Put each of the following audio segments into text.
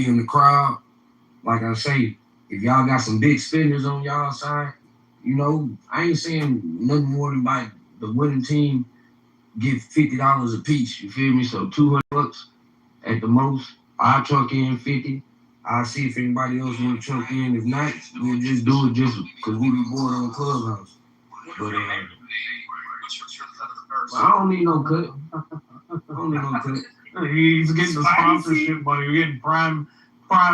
in the crowd. Like I say, if y'all got some big spenders on y'all side, I ain't saying nothing more than like the winning team get $50 a piece. You feel me? So $200 at the most. I'll truck in 50. I'll see if anybody else want to truck in. If not, we'll just do it just because we be bored on Clubhouse. But I don't need no cut. He's getting the sponsorship money. You're getting Prime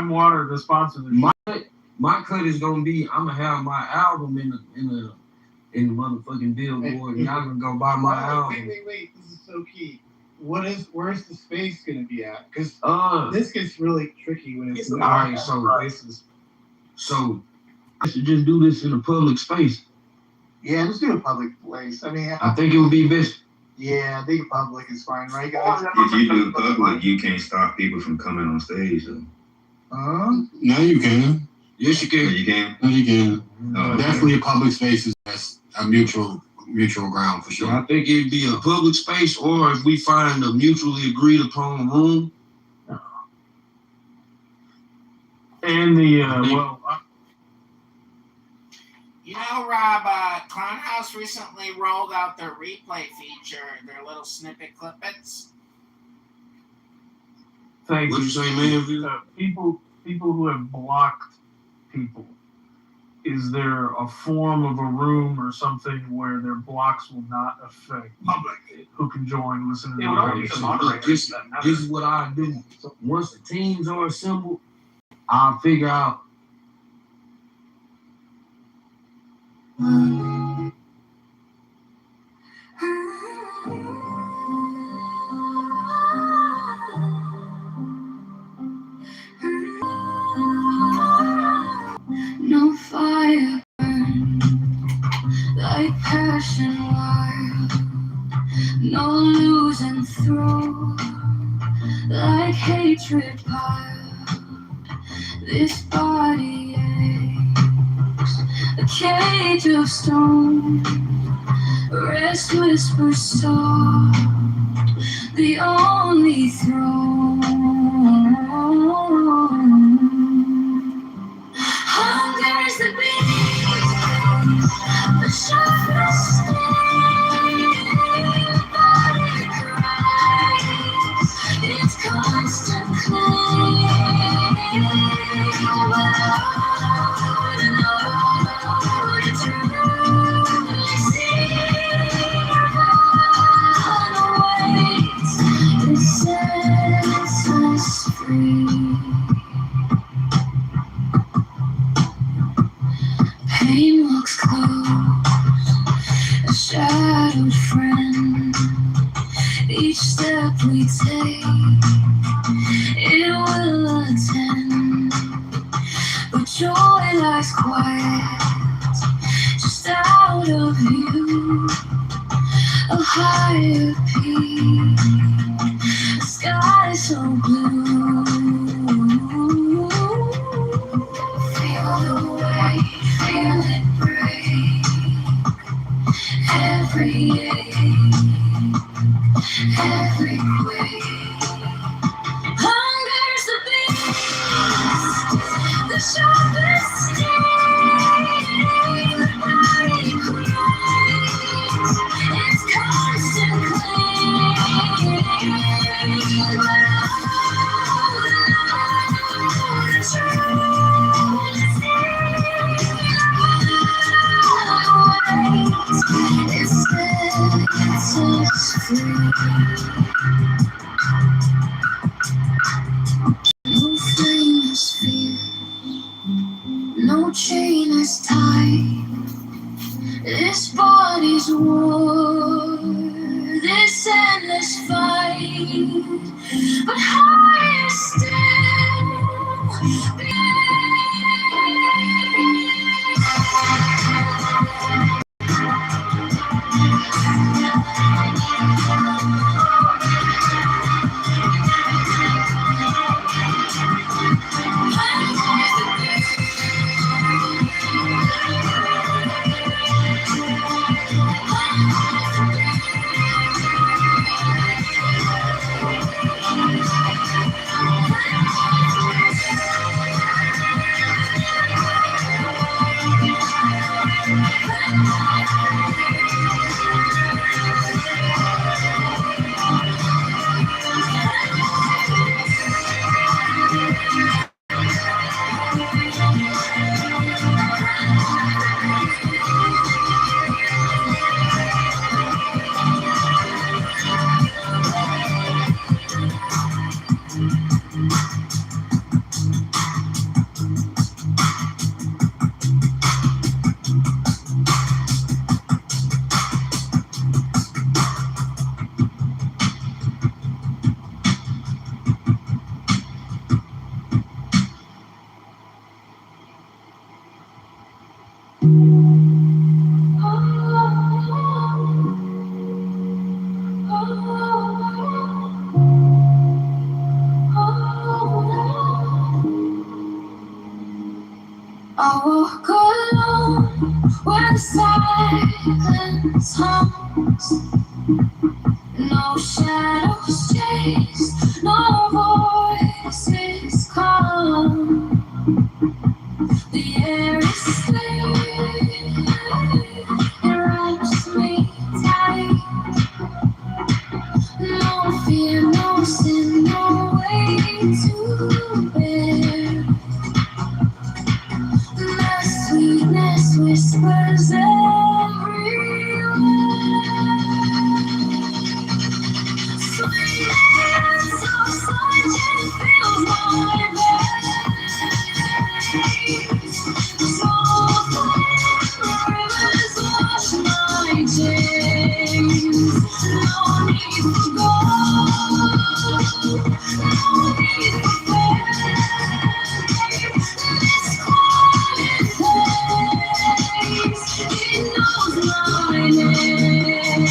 Water to sponsor this. My cut is gonna be, I'm gonna have my album in the motherfucking billboard. Y'all gonna go buy my album. Wait. This is so key. Where's the space gonna be at? Because this gets really tricky when it's all right. So I should just do this in a public space. Yeah, just do a public place. I mean, I think it would be best. Yeah, I think public is fine, right, guys? If you do public, you can't stop people from coming on stage, though. No, you can. Yes, you can. You can? No, you can. Definitely a public space is a mutual ground for sure. Yeah, I think it'd be a public space, or if we find a mutually agreed upon room. And the, Rob, Clownhouse recently rolled out their replay feature, their little snippet clippets. Thank What'd you say, man? People who have blocked people, is there a form of a room or something where their blocks will not affect public who can join, listen to the conversation? This is what I do. Once the teams are assembled, I'll figure out. No fire burn like passion wild, no losing through like hatred piled. This body aches, a cage of stone, rest whispers soft, the only throne. Hunger's the beast, the sharpest sting, body cries, it's constant claim. But I know to truly see the weight that sets us free. Pain walks close, a shadowed friend. Each step we take, it will attend. But joy lies quiet, just out of view. A higher peak, a sky so blue. Feel the weight, feel it break. Every ache, every quake. Hunger's the beast, the sharpest sting. The body cries, it's constant claim. But the truth it sets us free. No flame is fear, no chain is tied. This body's war, this endless fight. But higher still, I walk alone where the silence haunts. No shadows chase, no voices calm. The air is clear, it wraps me tight. No fear, no sin, no way to bear. The sweetness whispers everywhere. Sweetness of silence fills my veins. Soft rivers wash my chains. No need for gold, no need for fame. This quiet place, it knows my name.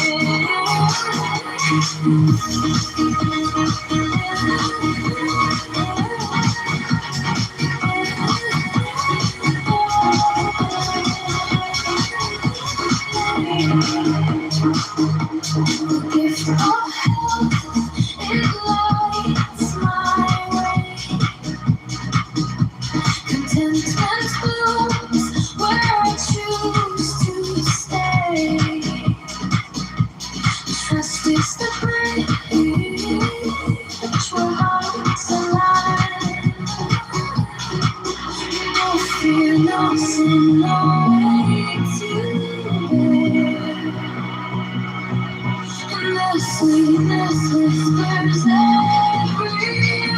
Gift of health, it lights my way. Contentment blooms where I choose to stay. Trust is the bridge where hearts align. No fear, no sin, no way to bear. And the sweetness whispers everywhere.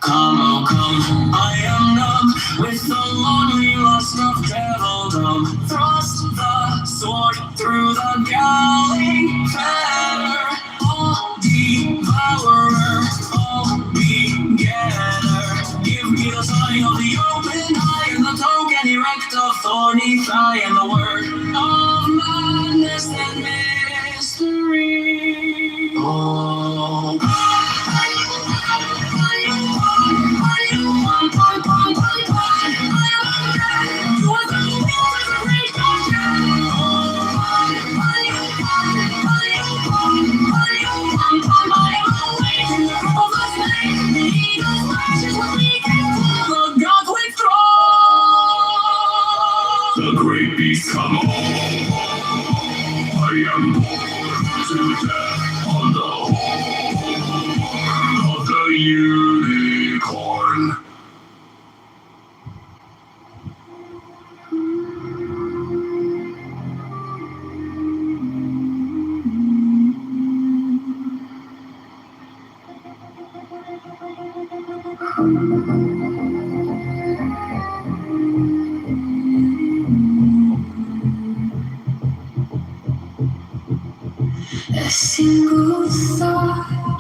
Come, oh come, I am numb with the lonely lust of devildom. Thrust the sword through the galling fetter. All devourer, all begetter. Give me the sign of the open eye and the token erect of thorny thigh and the word of madness and mystery. Oh. The great beast come on. I am born to death on the horn of the unicorn. A single thought,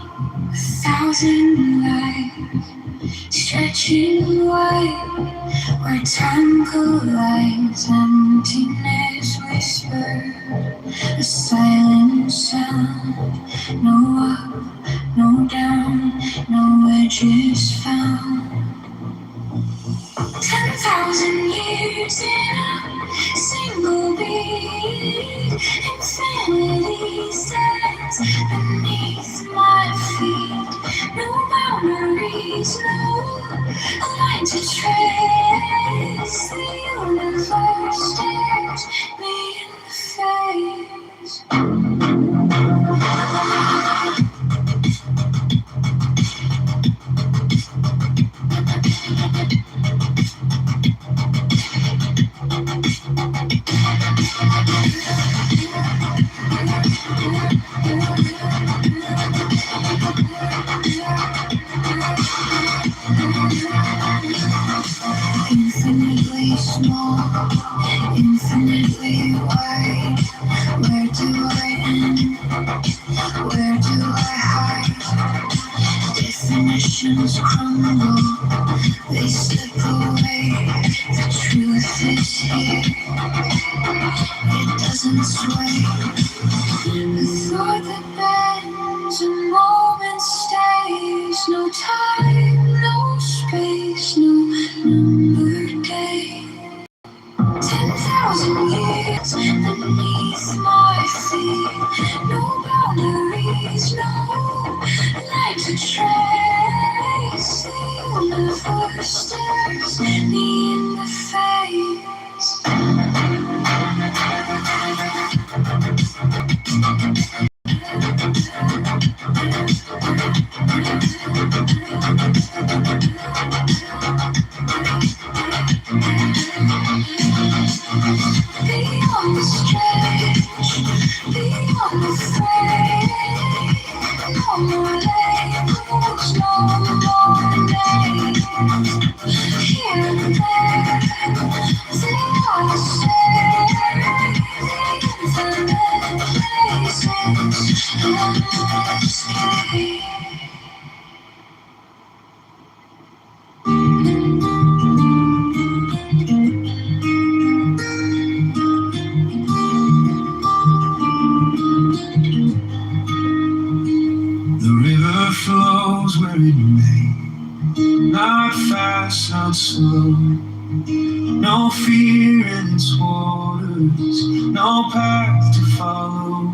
a thousand lives, stretching wide where time collides. Emptiness whispered, a silent sound. No up, no down, no edges found. 10,000 years in a single beat. Infinity stands beneath Infinitely small, infinitely wide. Where do I end? Where do I hide? Definitions crumble, they slip away. The truth is here, it doesn't sway. The thought that bends, a moment stays. No time, no space, no numbered day. 10,000 years beneath my feet. No boundaries, no line to trace. The universe stares me in the face. Beyond the stretch, beyond the frame. No more labels, no more names. Here and there, they all say the infinite places and escape. The river flows where it may, not fast, not slow. No fear in its waters, no path to follow.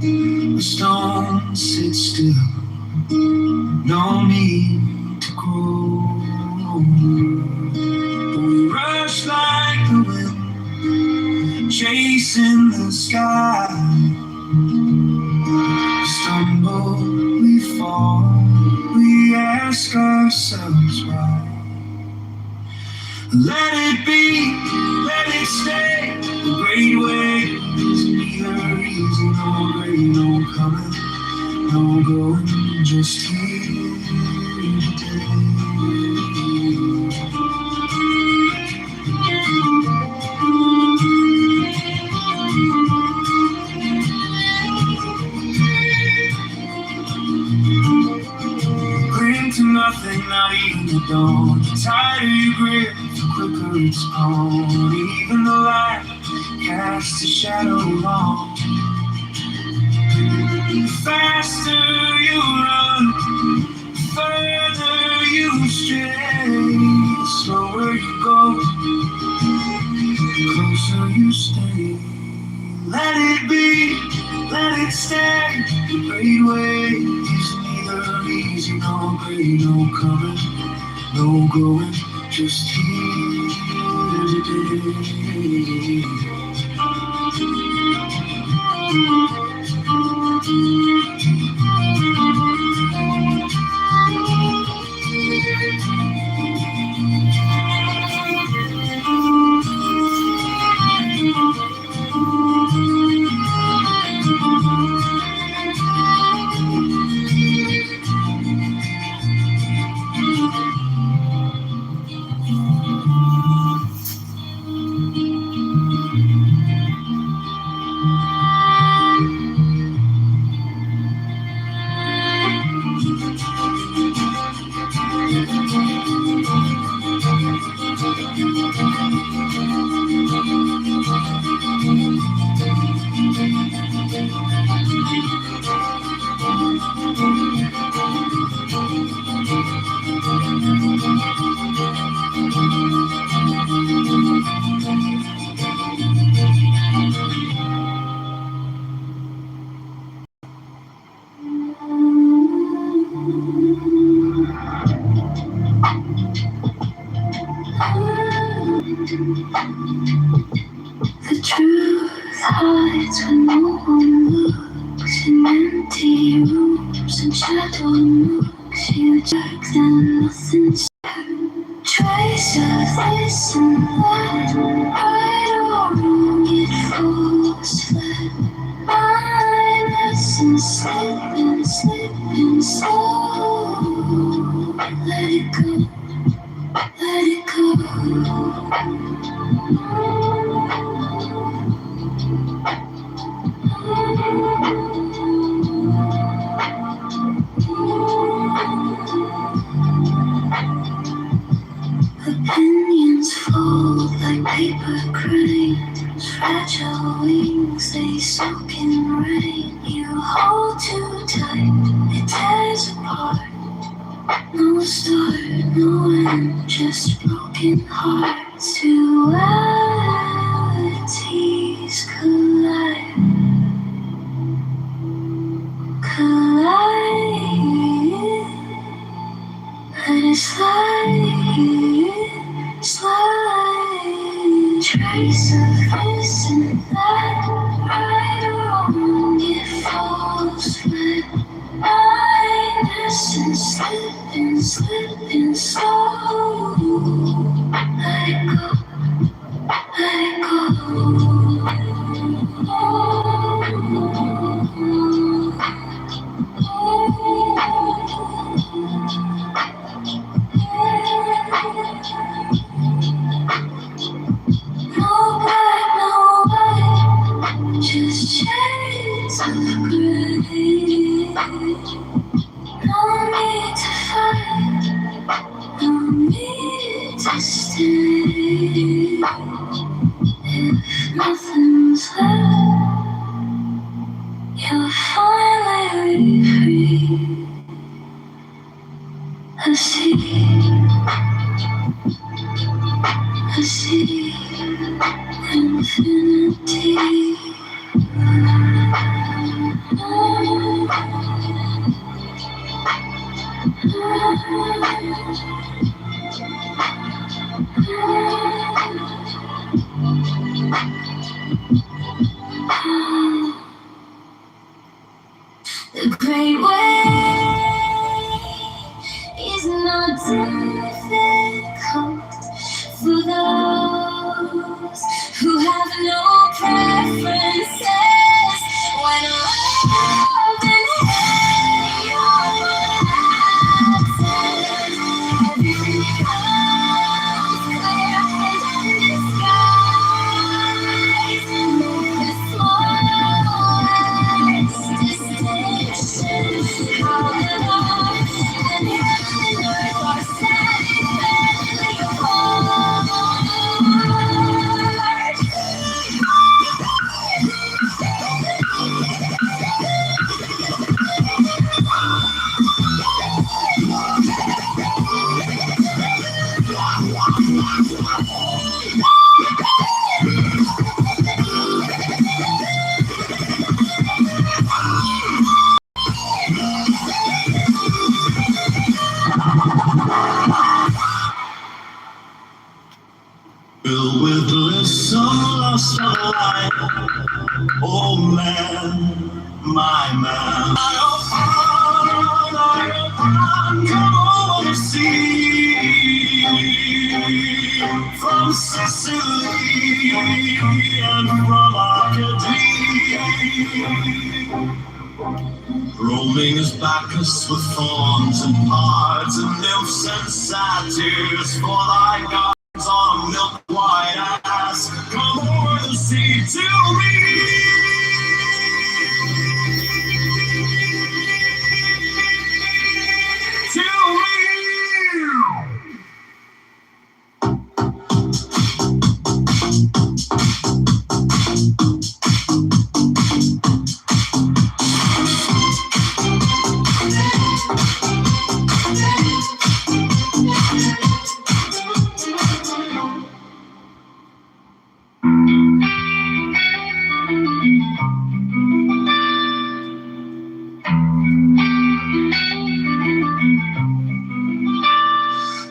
The stone sits still, no need to grow. We rush like the wind, chasing the sky. We stumble, we fall, we ask ourselves why. Let it be, let it stay. The great waves, neither easy nor great, no coming, no going, just here today. Cling to nothing, not even the dawn. The tighter you grip, the quicker it's gone. Even the light casts a shadow long. The faster you run, the further you stray. The slower you go, the closer you stay. Let it be, let it stay. The great waves, neither easy nor great, no coming, no going, just here today. The truth hides when no one shadow moves you jerk and nothing's trace of this and that, right or wrong, it falls flat. My lessons slipping, slipping slow. Let it go, let it go. Opinions fold like paper cranes, fragile wings they soak in rain. You hold too tight, it tears apart. No start, no end, just broken hearts. Two realities collide, collide. Let it slide, slide. Trace of this and that, right or wrong, it falls flat. My essence slipping, slipping slow. Let it go, let it go. No black, no white, just shades of gray. No need to fight, no need to stay. If nothing's left, you'll finally free. I see infinity. The great way is not difficult for those who have no preferences. When love and hate are absent, everything becomes clear and in disguise. The smallest distinction, how the love and heaven and earth are standing apart. Filled with bliss, lost my life. Oh man, my man. Come over sea from Sicily and from Arcady. Roaming as Bacchus with fawns and pards and nymphs and satyrs for thy gods on milk white ass. Come over the sea to me.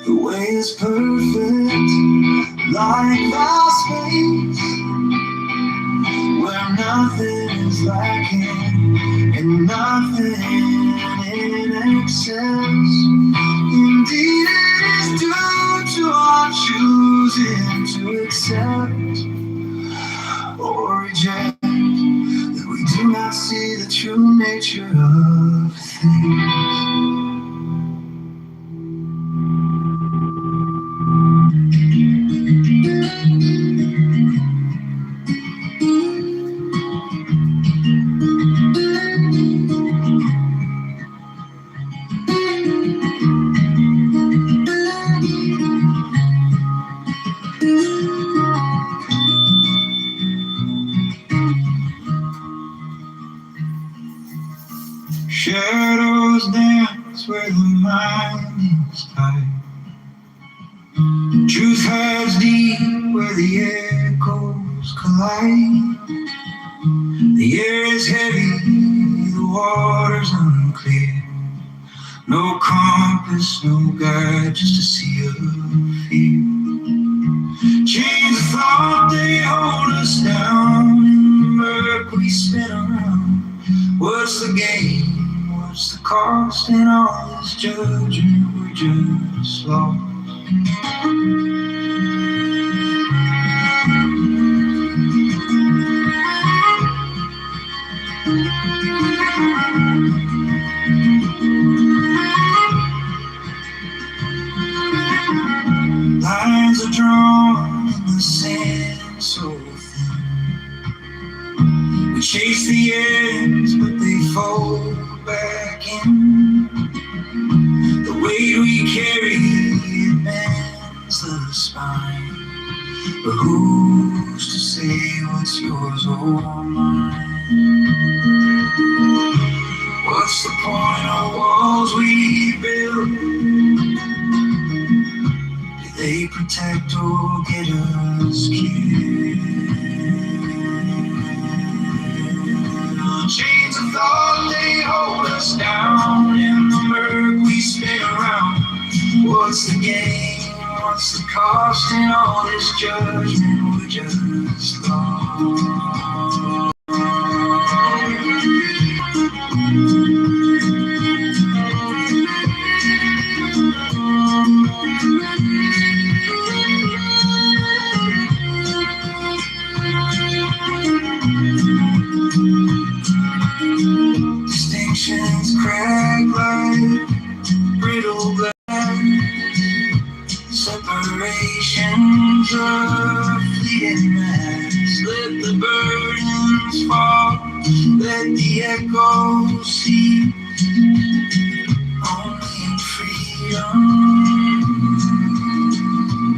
The way is perfect, like vast space, where nothing is lacking and nothing in says, indeed it is due to our choosing to accept or reject that we do not see the true nature of things. Shadows dance where the mind is tight. Truth hides deep where the echoes collide. The air is heavy, the water's unclear. No compass, no guide, just a sea of fear. Chains of thought, they hold us down. In the murk we spin around. What's the gain? What's the cost in all this judgment? We're just lost. Lines are drawn in the sand so thin. We chase the ends, but they fold back in. The weight we carry, it bends the spine. But who's to say what's yours or mine? What's the point of walls we build? Do they protect or get us killed? Chains of thought, they hold us down. In the murk we spin around. What's the gain? What's the cost in all this judgment? We're just lost. Distinctions crack like brittle glass. Separations of fleeting mass. Let the burdens fall, let the echoes see. Only in freedom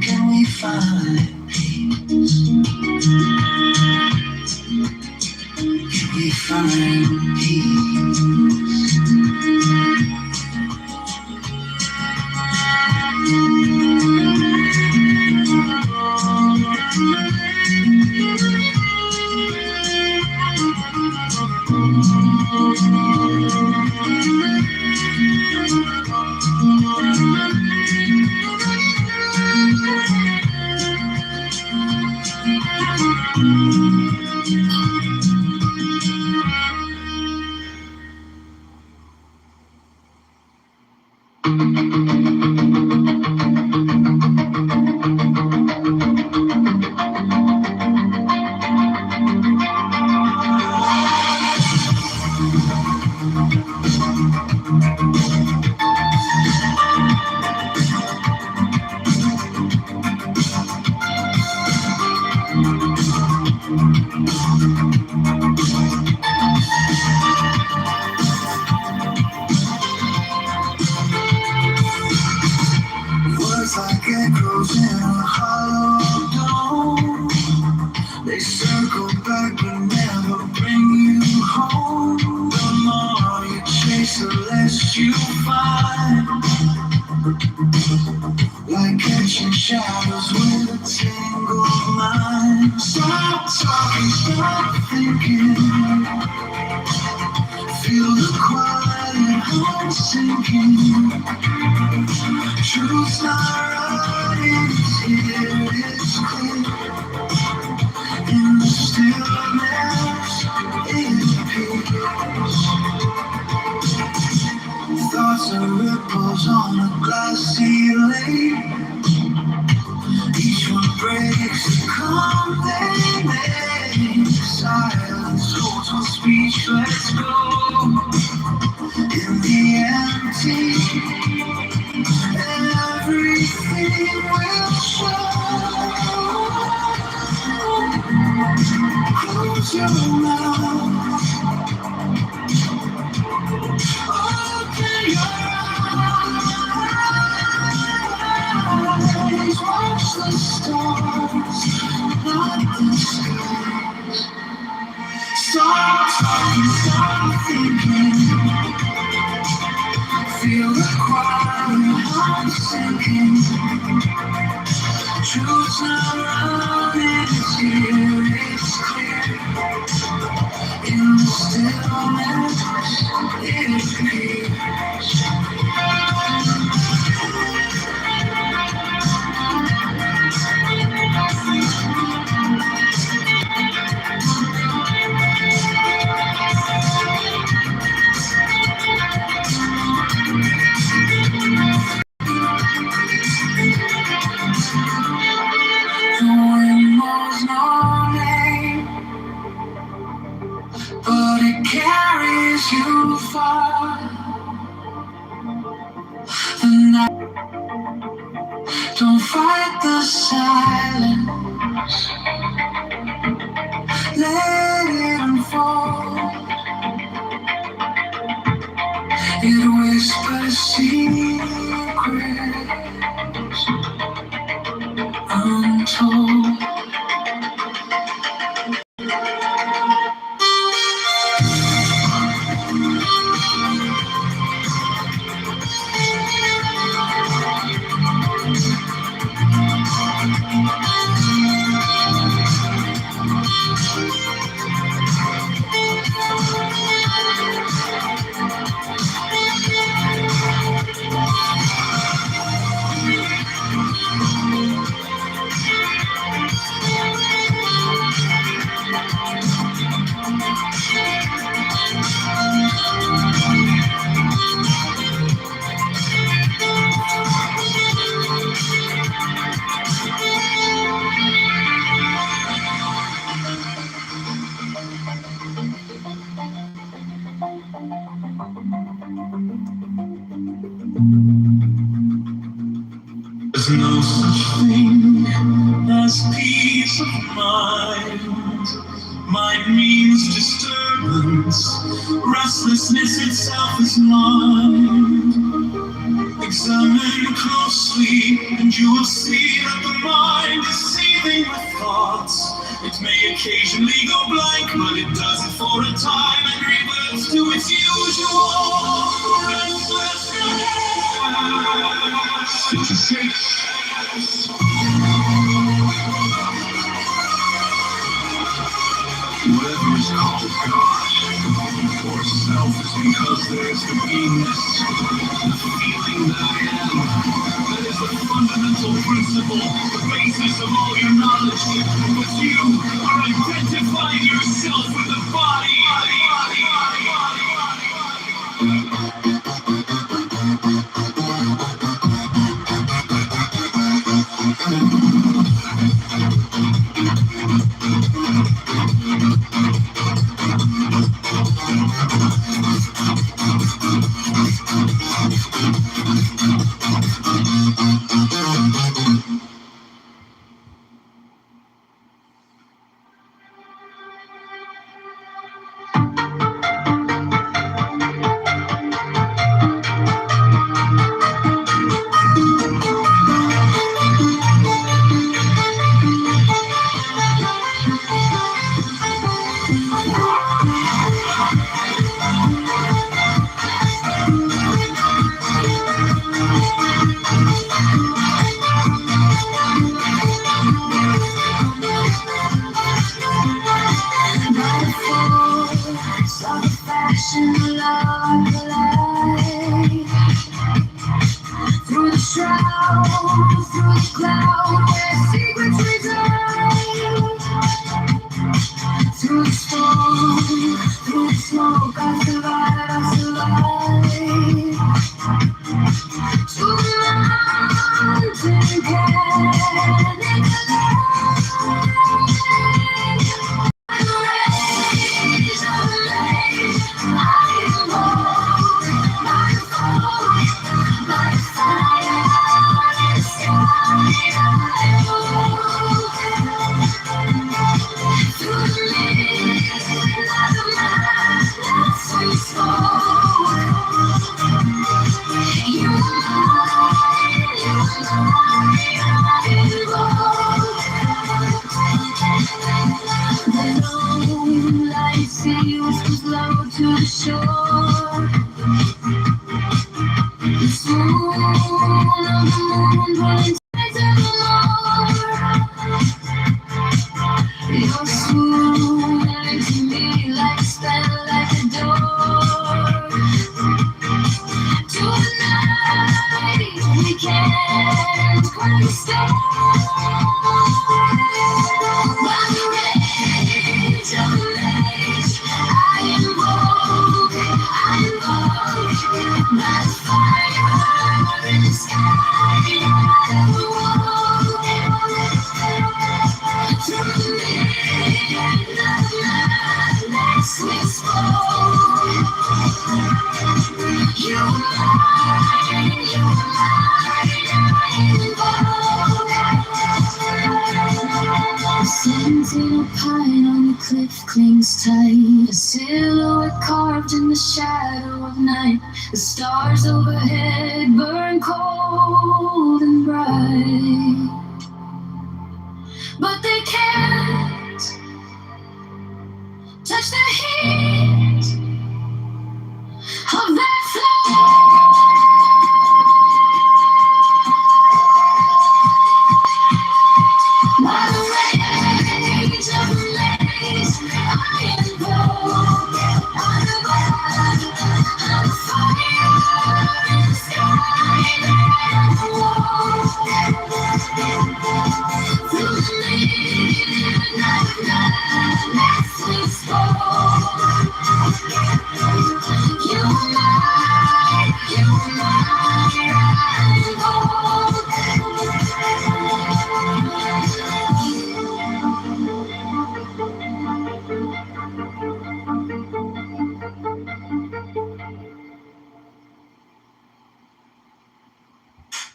can we find peace. Can we find peace? Words like echoes in a hollow dome. They circle back but never bring you home. The more you chase, the less you find. Like catching shadows with a tangled mind. Stop talking, stop thinking. Feel the quiet heart sinking. Truth's not right, it's here, it's clear. In the stillness, it appears. Thoughts the ripples on a glassy lake. Each one breaks the calm they make. Silence holds on speech, let's go. In the empty, everything will show. Close your mouth, open your eyes, watch the stars, not the skies. Stop talking, stop thinking. Feel the choir heart sinking. Truth's not running, it's here, it's clear. In the stillness, it appears. The wind knows no name, but it carries you far. The night, don't fight the silence, let it unfold. It whispers secrets untold. There's no such thing as peace of mind. Mind means disturbance. Restlessness itself is mind. Examine closely, and you will see that the mind is seething with thoughts. It may occasionally go blank, but it does it for a time and reverts to its usual restlessness. It's a safe. Whatever is called God or self is because there is the beingness, the feeling that I am. That is the fundamental principle, the basis of all your knowledge. But you are identifying yourself with the body. Through the shroud, through the cloud, where secrets reside. Through the storm, through the smoke, I survive, I survive. shore. The swoon of the moon pulling tight to the more. Your swoon to me like a spell, like a door. Tonight we can't quite stop. By the rage of the rage, I invoke by the fire in the sky. I walk through the midnight madness we spoke. You're mine, I invoke. Sentinel pine on the cliff clings tight, a silhouette carved in the shadow of night. The stars overhead burn cold and bright, but they can't touch the heat of that flame. By the rage of the lace, I invoke the fire in the sky. I walk through the midnight madness we spoke. You're mine, I invoke.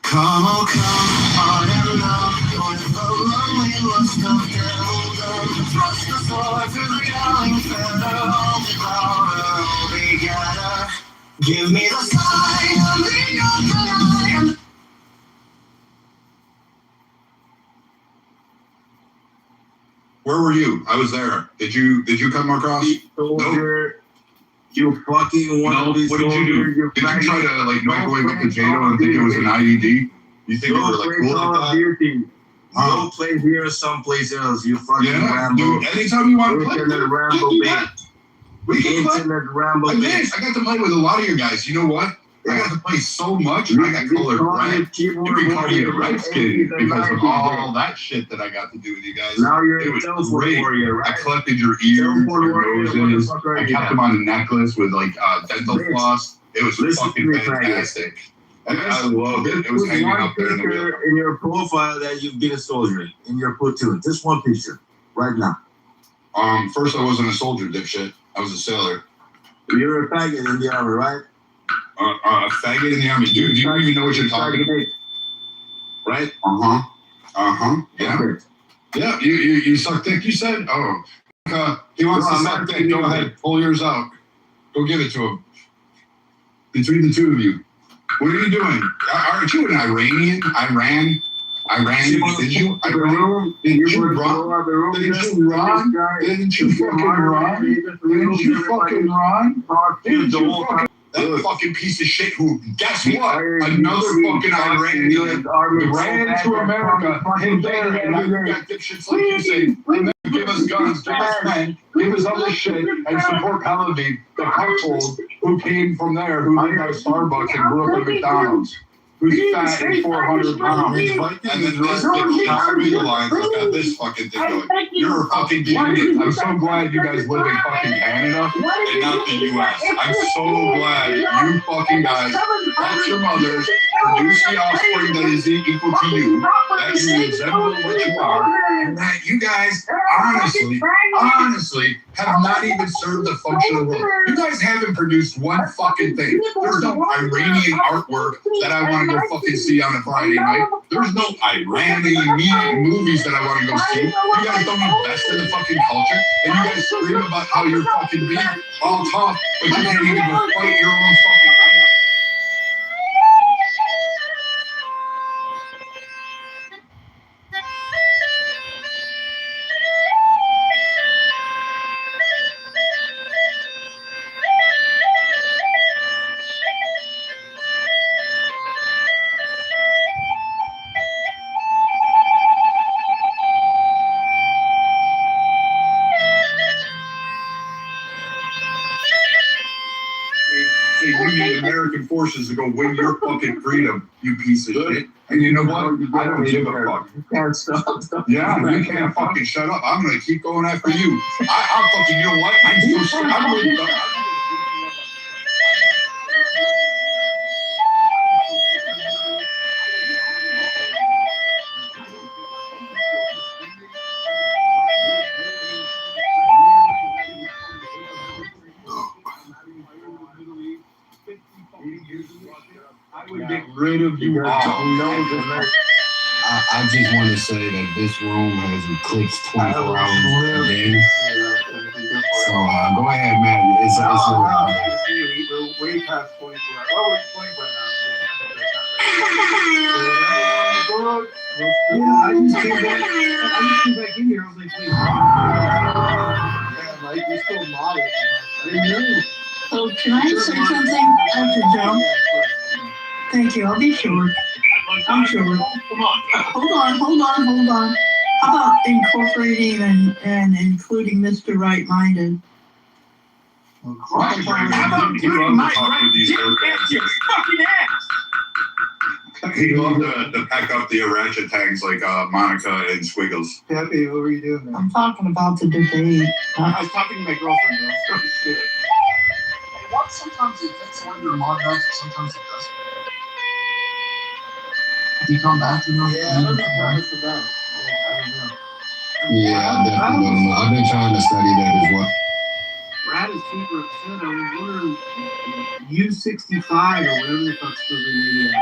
Come, oh come, on and love, with the lonely lust of devildom. Thrust the sword through the yelling feather, hold the louder, all together. Give me the sign of the open eye. Where were you? I was there. Did you come across? Soldier, you fucking want to be What did you do? Did you try to like microwave a potato and think it was an IED? You think you were like cool like that? Go play here or someplace else. You fucking Rambo. Dude, anytime you want to play, Internet Rambo, baby. we can play. Internet Rambo, I got to play with a lot of you guys. You know what? I got to play so much. I got colored red. You can call me a redskin because of all that shit that I got to do with you guys. Now you're It was a great. warrior, right? I collected your ears, your noses. I kept them on a necklace with like dental floss. It was fucking fantastic. I loved it. It was hanging up there in the middle. In your profile that you've been a soldier in your platoon. Just one picture, right now. First I wasn't a soldier, dipshit. I was a sailor. You're a faggot in the army, right? A faggot in the army, dude. Do you even know what you're talking about? Right? Yeah. Okay. Yeah. You suck dick. You said. Oh. He wants to suck dick. Go ahead. Pull yours out. Go give it to him. Between the two of you. What are you doing? Aren't you an Iranian? Iran? Did you? Iran? Didn't you run? Didn't you run? Didn't you fucking run? Didn't you fucking run? Didn't you fucking... That fucking piece of shit who, guess what? Another fucking Iranian ran to America and there and you got dipshits like you say, give us guns, give us men, give us other shit, and support Pallavi, the cuckold who came from there, who lived at Starbucks and grew up at McDonald's. Who's fat and 400 pounds. And then this bitch got Legal Lines has got this fucking thing going. You're a fucking genius. I'm so glad you guys live in fucking Canada and not the US. I'm so glad you fucking guys fuck your mothers, produce the offspring that is equal to you, that you resemble what you are, and that you guys honestly have not even served the functional role. You guys haven't produced one fucking thing. There's no Iranian artwork that I want to go fucking see on a Friday night. There's no Iranian movies that I want to go see. You guys don't invest in the fucking culture, and you guys scream about how you're fucking being all tough, but you can't even go fight your own fucking fight. and you need American forces to go win your fucking freedom, you piece of shit. And you know what? I don't give a fuck. You can't stop. Yeah, you can't fucking shut up. I'm gonna keep going after you. I'm fucking, you know what? I'm so sick. I'm really done. I would get rid of you all. I just want to say that this room has eclipsed 24 hours again. So go ahead, man. It's We're way past 24 hours. Well, we're 24 now. Yeah, I just came back in here. I was like, wait. Yeah, Mike, you're still modest. I didn't know. So can I say something after Joe? Thank you. I'll be short. I'm short. Come on. Hold on. How about incorporating and including Mr. Right-Minded? He loved to pack up the orangutans like Monica and Squiggles. Pepe, what were you doing, man? I'm talking about the debate. I was talking to my girlfriend, bro. Oh, shit. Sometimes it fits under moderate, sometimes it doesn't. Do you come back to them? Yeah, I don't know what it's about. I don't know. Yeah, I definitely don't know. I've been trying to study that as well. Brad is super upset. I was wondering, U65 or whatever the fuck's supposed to be made of.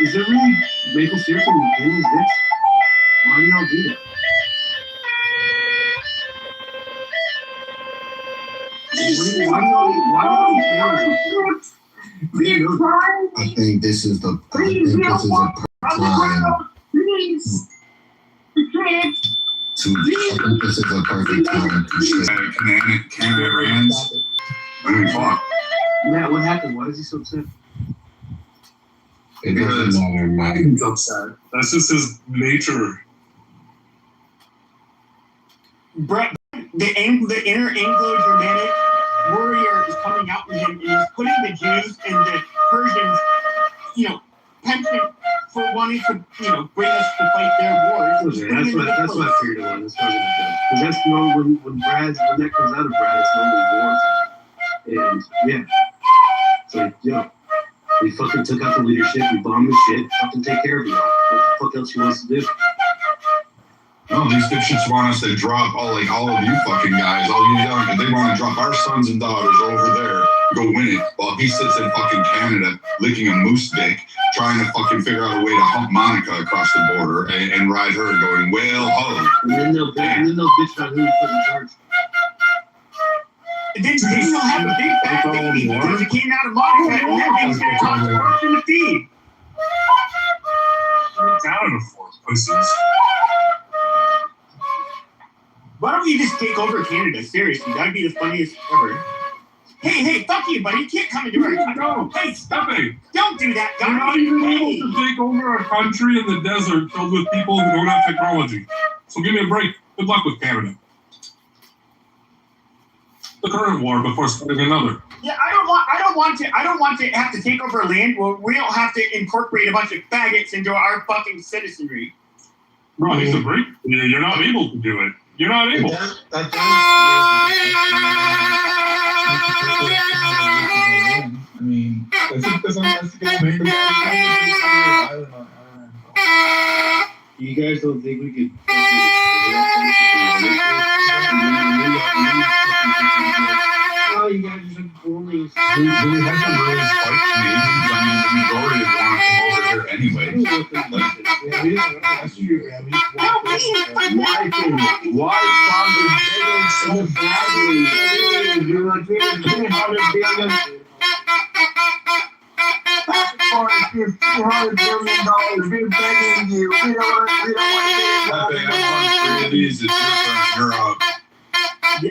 Is there really maple syrup in Daniel's dicks? Why do y'all do that? I think this is a perfect time Canada Rams. I mean, fuck. Matt, what happened? Why is he so upset? It doesn't matter, man. He's upset. That's just his nature. Brett, the inner Anglo-Germanic warrior is coming out with him and he's putting the Jews and the Persians, pension for wanting to, bring us to fight their wars. Okay, that's what I figured it was. That's what it was. Because that's when that comes out of Brad, it's normally wars. And yeah, it's like, we fucking took out the leadership, we bombed the shit, fucking take care of y'all. What the fuck else he wants to do? No, these dipshits want us to drop all of you fucking guys, all you young, and they want to drop our sons and daughters over there, go win it, while he sits in fucking Canada licking a moose dick, trying to fucking figure out a way to hump Monica across the border and ride her going, well, ho. And then they'll bitch about who he put in charge. And then they'll have a big fat baby because it came out of Monica and that baby's going to cost a fortune to feed. Canada for pussies. Why don't we just take over Canada? Seriously, that'd be the funniest ever. Hey, fuck you, buddy. You can't come into our country. No, hey, stop Pepe. it. Don't do that, guys. You're not even able to take over a country in the desert filled with people who don't have technology. So give me a break. Good luck with Canada. The current war before starting another. Yeah, I don't want to have to take over land where we don't have to incorporate a bunch of faggots into our fucking citizenry. Bro, he's a break. You're not able to do it. You're not able. I mean, I think that's I don't know. You guys don't think we could? Oh, you guys are some bullies. Do we have to really fight Canadians? I mean, the majority of them want to come over here anyway. That's true, man. Why Congress begging so badly? You are doing $200 billion. $200 billion. We're begging you. We don't want to It's different. You're up. I'm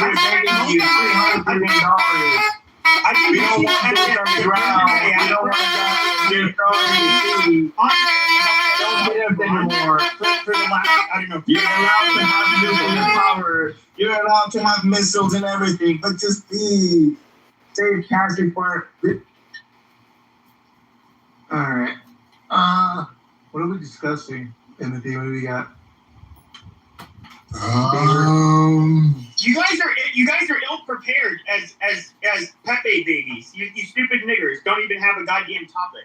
begging you $300 billion. I didn't We don't see want that. boots on the ground. We don't want guys getting thrown in the sea. Don't get up anymore. For the last, I don't know. You're allowed to have nuclear power. You're allowed to have missiles and everything, but just be save casting for. All right. What are we discussing, Timothy? What do we got? You guys are ill prepared as Pepe babies. You stupid niggers don't even have a goddamn topic.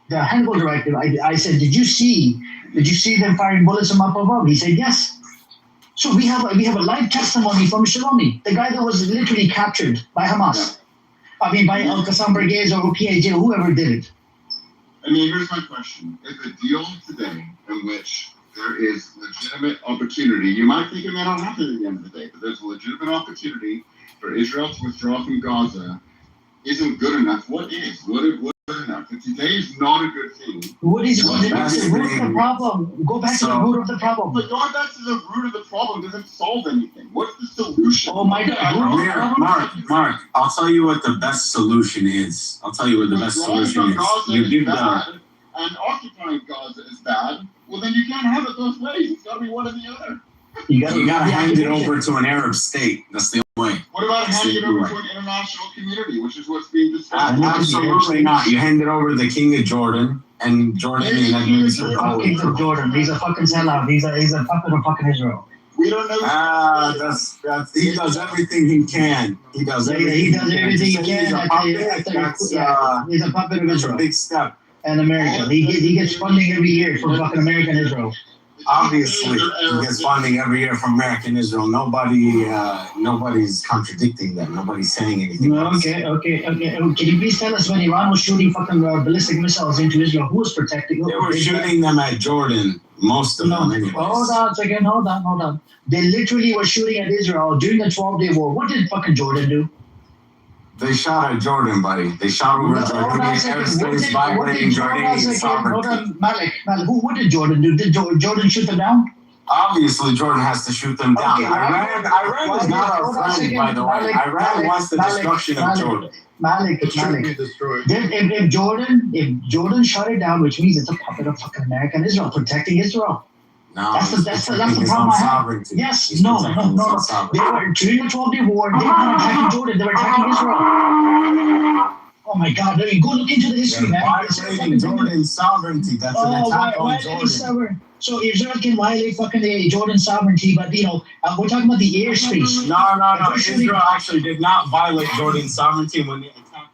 The handball director, I said, did you see them firing bullets from up above? He said, yes. So we have a live testimony from Shaloni, the guy that was literally captured by Hamas. I mean, by Al-Qassam Brigades or PAJ or whoever did it. I mean, here's my question. If a deal today in which there is legitimate opportunity, you might think it may not happen at the end of the day, but there's a legitimate opportunity for Israel to withdraw from Gaza, isn't good enough. What is? What is good enough? And today is not a good thing. What is good enough? The root of the problem. Go back to the root of the problem. But going back to the root of the problem doesn't solve anything. What's the solution? Oh my God. Mark, I'll tell you what the best solution is. You give the... And occupying Gaza is bad. Well, then you can't have it both ways. It's got to be one or the other. You gotta hand it over to an Arab state. That's the only way. What about handing it over to an international community, which is what's being discussed? Absolutely not. You hand it over to the King of Jordan, and Jordanian administration. King of Jordan. He's a fucking sellout. He's a puppet of fucking Israel. We don't know. That's he does everything he can. He does everything he can. He's a puppet of Israel. That's a big step. And America. He gets funding every year from fucking American Israel. Obviously, he gets funding every year from American Israel. Nobody's contradicting that. Nobody's saying anything. Okay. Can you please tell us when Iran was shooting fucking ballistic missiles into Israel? Who was protecting them? They were shooting them at Jordan. Most of them, anyways. Hold on a second. Hold on. They literally were shooting at Israel during the 12-day war. What did fucking Jordan do? They shot at Jordan, buddy. They shot over Jordanian airspace, violating Jordanian sovereignty. Hold on, Malik. What did Jordan do? Did Jordan shoot them down? Obviously, Jordan has to shoot them down. Okay, Iran is not our friend, by the way. Iran wants the destruction of Jordan. Malik. If Jordan shot it down, which means it's a puppet of fucking America and Israel, protecting Israel. No, that's the problem I have. Yes, no. They were during the 12-day war. They were not attacking Jordan. They were attacking Israel. Oh my God! Go look into the history, man. Violating Jordan's sovereignty. That's an attack on Jordan. So Israel can violate fucking Jordan's sovereignty, but we're talking about the airspace. No. Israel actually did not violate Jordan's sovereignty when they attacked.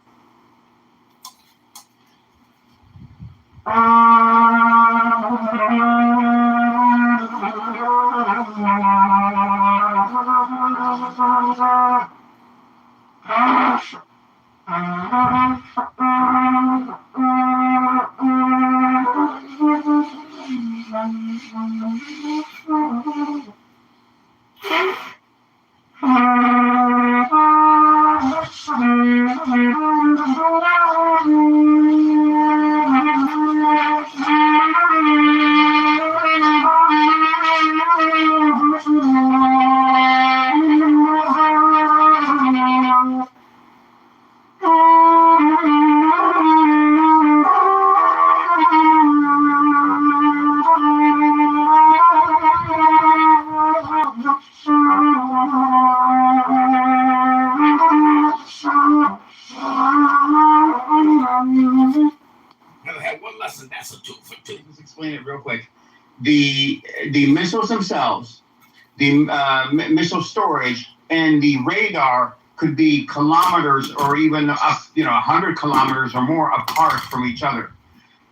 The missiles themselves, the missile storage, and the radar could be kilometers or even 100 kilometers or more apart from each other.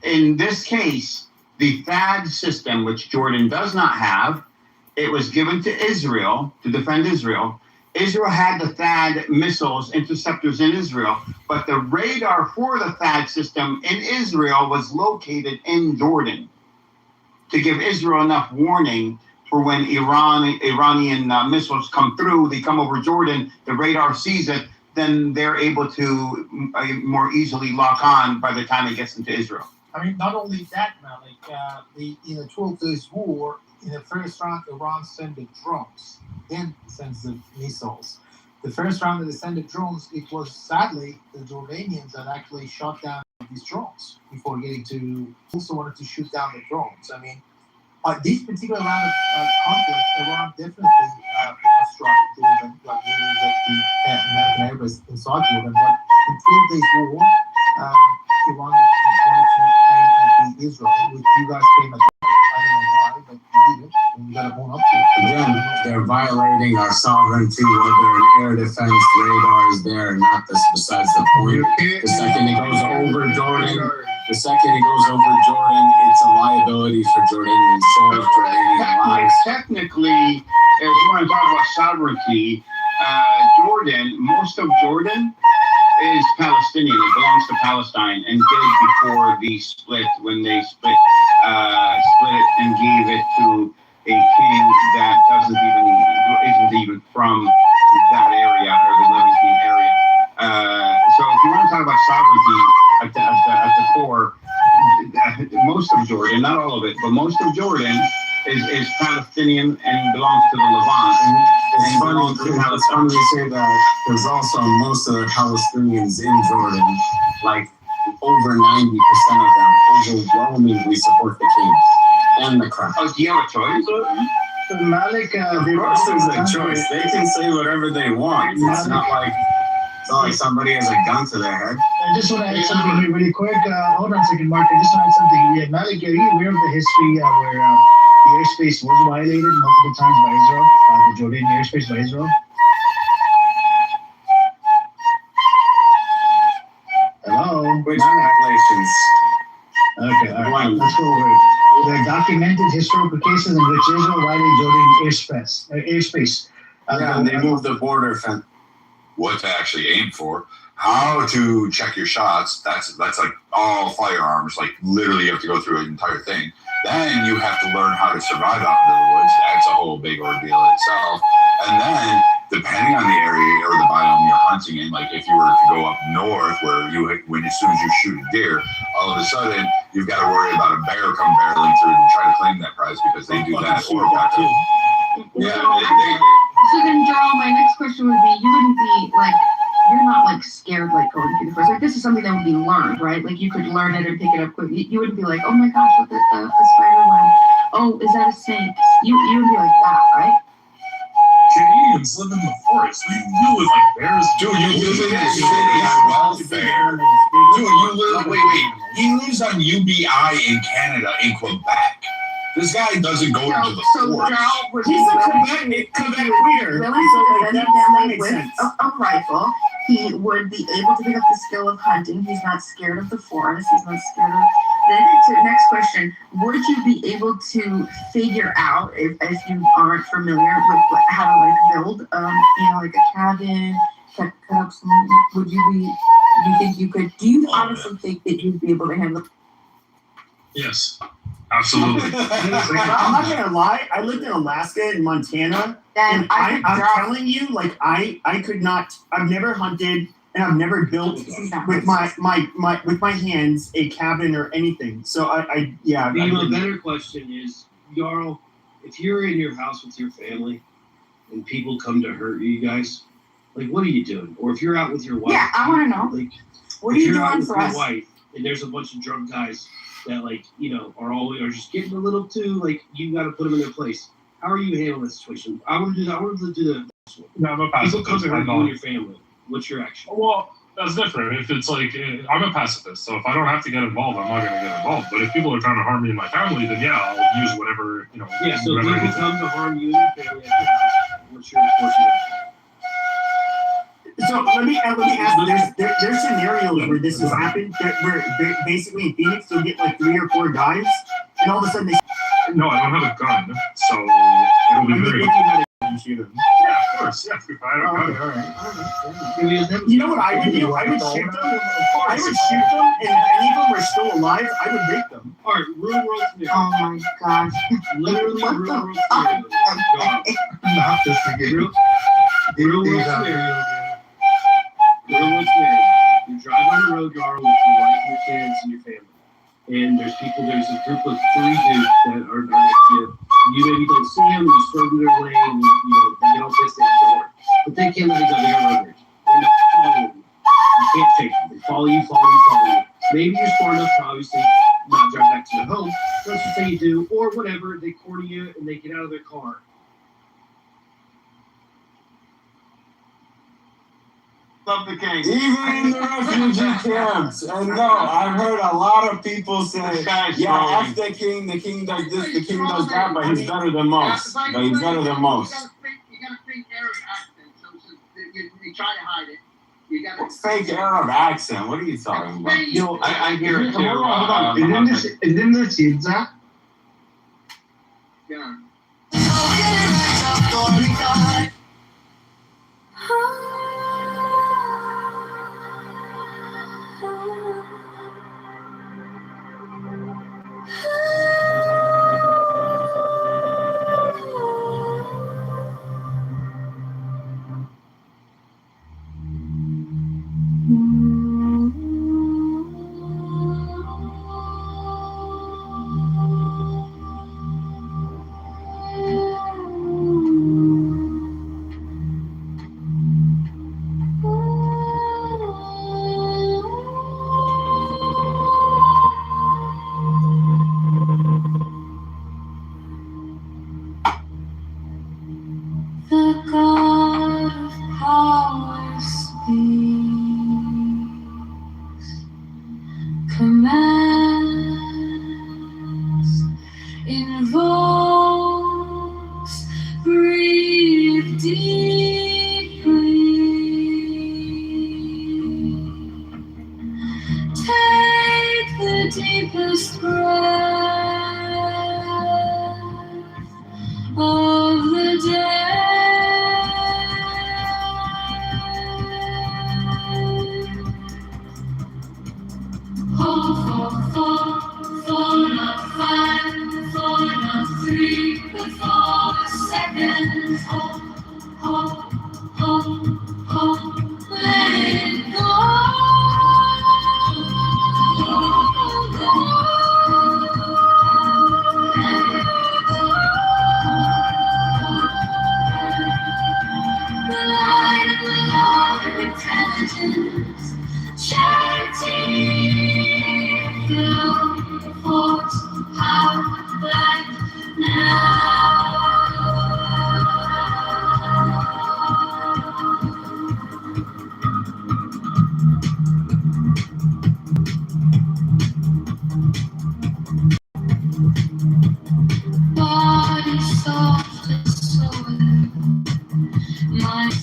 In this case, the THAAD system, which Jordan does not have, it was given to Israel to defend Israel. Israel had the THAAD missiles, interceptors in Israel, but the radar for the THAAD system in Israel was located in Jordan, to give Israel enough warning for when Iranian missiles come through, they come over Jordan, the radar sees it, then they're able to more easily lock on by the time it gets into Israel. I mean, not only that, Malik, in the 12 days war, in the first round, Iran sent the drones, then sends the missiles. the first round that they sent the drones, it was sadly the Jordanians that actually shot down these drones before getting to. Also wanted to shoot down the drones. I mean, this particular round of conflict, Iran definitely struck Jordan, like meaning that the American Air Base inside Jordan. But in 12 days war, Iran wanted to aim at Israel, which you guys came at. I don't know why, but you did it, and you got to own up to it. Again, they're violating our sovereignty, whether an air defense radar is there or not. That's besides the point. The second it goes over Jordan, it's a liability for Jordanian souls, Jordanian lives. Technically, if you want to talk about sovereignty, Jordan, most of Jordan is Palestinian. It belongs to Palestine and did before the split, when they split it and gave it to a king that isn't even from that area or the Leviantine area. So if you want to talk about sovereignty at the core, most of Jordan, not all of it, but most of Jordan is Palestinian and belongs to the Levant. It's funny you say that. There's also most of the Palestinians in Jordan, like over 90% of them, overwhelmingly support the king and the crown. Oh, do you have a choice? Malik, of course there's a choice. They can say whatever they want. It's not like somebody has a gun to their head. I just want to add something here really quick. Hold on a second, Mark. I just want to add something. Yeah, Malik, are you aware of the history where the airspace was violated multiple times by Israel, the Jordanian airspace by Israel? Hello? Which violations? Okay, all right. Let's go over it. There are documented historical cases in which Israel violated Jordanian airspace. And they moved the border fence. What to actually aim for, how to check your shots. That's like all firearms. Like literally, you have to go through an entire thing. Then you have to learn how to survive out into the woods. That's a whole big ordeal itself. And then, depending on the area or the biome you're hunting in, like if you were to go up north, where as soon as you shoot a deer, all of a sudden you've got to worry about a bear come barreling through and try to claim that prize because they do that. Or So then, Jarl, my next question would be, you wouldn't be like, you're not like scared like going through the forest. Like this is something that would be learned, right? Like you could learn it and pick it up quickly. You wouldn't be like, oh my gosh, look at a spider web. Oh, is that a snake? You would be like that, right? Canadians live in the forest. We deal with like bears. Dude, you live in a city on welfare. Dude, you live. Wait. He lives on UBI in Canada, in Quebec. This guy doesn't go into the forest. He's a Quebec queer. Willing to defend them with a rifle. He would be able to pick up the skill of hunting. He's not scared of the forest. He's not scared of so next question, would you be able to figure out, if you aren't familiar with how to like build like a cabin, cut up some, do you honestly think that you'd be able to handle? Yes, absolutely. I'm not gonna lie, I lived in Alaska and Montana, and I'm telling you, like I could not, I've never hunted and I've never built with my hands a cabin or anything. So I a better question is, Jarl, if you're in your house with your family and people come to hurt you guys, like what are you doing? Or if you're out with your wife, yeah, I want to know. Like, what are you doing for us? Wife, and there's a bunch of drunk guys that are just getting a little too you got to put them in their place. How are you handling the situation? I want to do the. No, I'm a pacifist. People come to hurt you and your family. What's your action? Well, that's different. If it's like, I'm a pacifist, so if I don't have to get involved, I'm not going to get involved. But if people are trying to harm me and my family, then yeah, I'll use whatever, Yeah, so if whatever people come to harm you and your family, what's your enforcement action? So let me ask. There's scenarios where this has happened, where basically in Phoenix they'll get like 3 or 4 guys, and all of a sudden they. No, I don't have a gun, so it'll be great. You shoot them. Yeah, of course. Yeah, if I had a gun. All right. You know what I would do? I would shoot them. I would shoot them, and if any of them were still alive, I would rape them. All right, real world scenario. Oh my gosh. Literally real world scenario. Not just to get real world scenario. Real world scenario. You drive on the road, Jarl, with your wife and your kids and your family. And there's a group of 3 dudes that are next to you. You maybe don't see them, you swerve in their lane, and you get all pissed at each other. but they can't let it go. They got leverage. They follow you. You can't fake them. They follow you. Maybe you're smart enough to obviously not drive back to their home. Let's just say you do, or whatever. They corner you and they get out of their car. Love the king. Even in the refugee camps. And no, I've heard a lot of people say, yeah, F the king does this, the king does that, but he's better than most. But he's better than most. You gotta fake Arab accent, so you try to hide it. You gotta Fake Arab accent. What are you talking about? Yo, I hear it too. Hold on. Isn't this Yidza? Yeah. The God of power speaks, commands, invokes, breathe deeply, take the deepest breath of the day. Hold for 4, not 5, 4, not 3, but 4 seconds. Hold, let it go. The light of the Lord of intelligence, charity, flow, force, power, light, now. Body soft and soil, mind,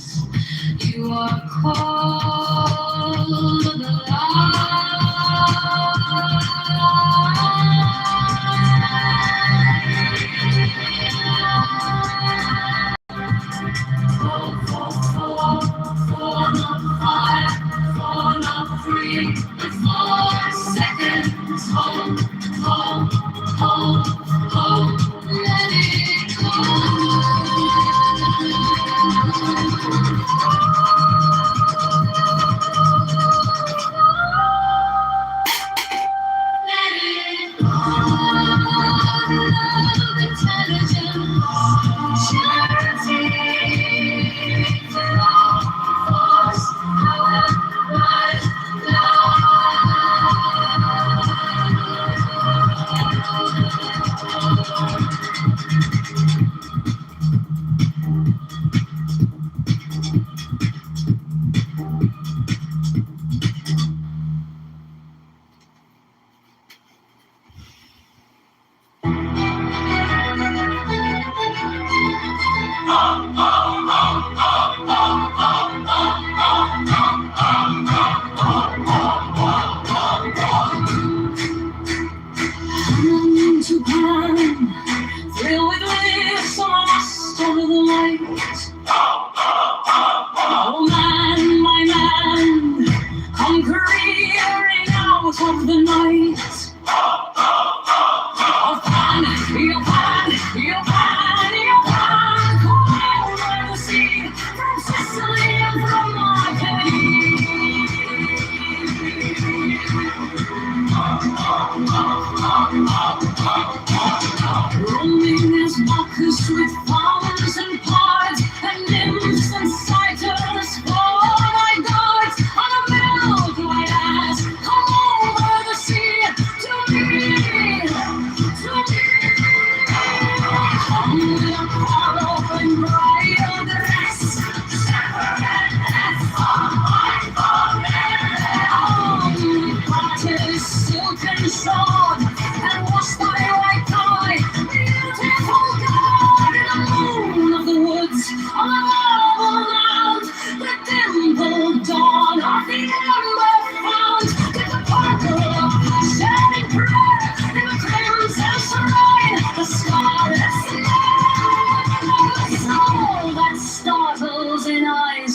you are called Roaming as walkers with flowers and pods and nymphs and sight